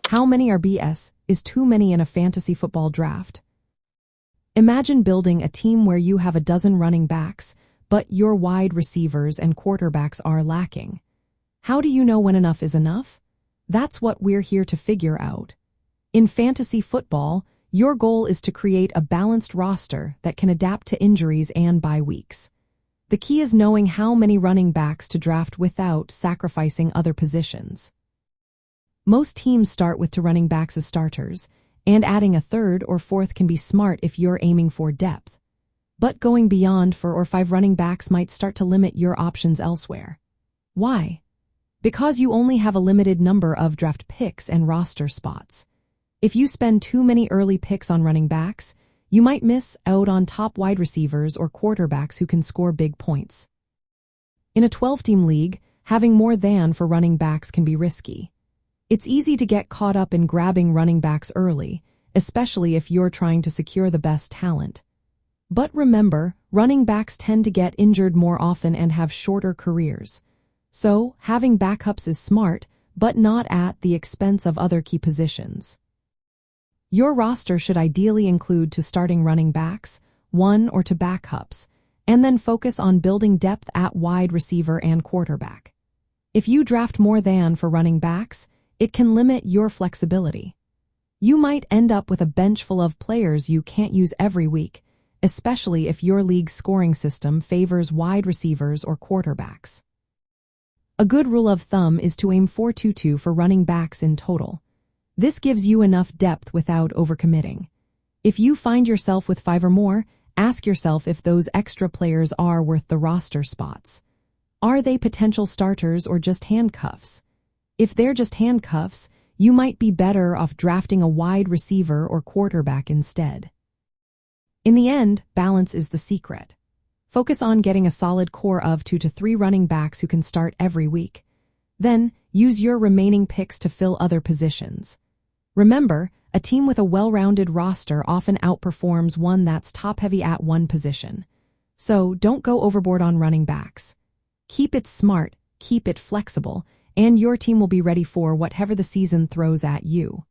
How many are BS is too many in a fantasy football draft? Imagine building a team where you have a dozen running backs, but your wide receivers and quarterbacks are lacking. How do you know when enough is enough? That's what we're here to figure out. In fantasy football, your goal is to create a balanced roster that can adapt to injuries and bye weeks. The key is knowing how many running backs to draft without sacrificing other positions. Most teams start with 2 running backs as starters, and adding a third or fourth can be smart if you're aiming for depth. But going beyond 4 or 5 running backs might start to limit your options elsewhere. Why? Because you only have a limited number of draft picks and roster spots. If you spend too many early picks on running backs, you might miss out on top wide receivers or quarterbacks who can score big points. In a 12-team league, having more than 4 running backs can be risky. It's easy to get caught up in grabbing running backs early, especially if you're trying to secure the best talent. But remember, running backs tend to get injured more often and have shorter careers. So, having backups is smart, but not at the expense of other key positions. Your roster should ideally include 2 starting running backs, 1 or 2 backups, and then focus on building depth at wide receiver and quarterback. If you draft more than 4 running backs, it can limit your flexibility. You might end up with a bench full of players you can't use every week, especially if your league's scoring system favors wide receivers or quarterbacks. A good rule of thumb is to aim for 2 for running backs in total. This gives you enough depth without overcommitting. If you find yourself with 5 or more, ask yourself if those extra players are worth the roster spots. Are they potential starters or just handcuffs? If they're just handcuffs, you might be better off drafting a wide receiver or quarterback instead. In the end, balance is the secret. Focus on getting a solid core of 2 to 3 running backs who can start every week. Then, use your remaining picks to fill other positions. Remember, a team with a well-rounded roster often outperforms one that's top-heavy at one position. So, don't go overboard on running backs. Keep it smart, keep it flexible, and your team will be ready for whatever the season throws at you.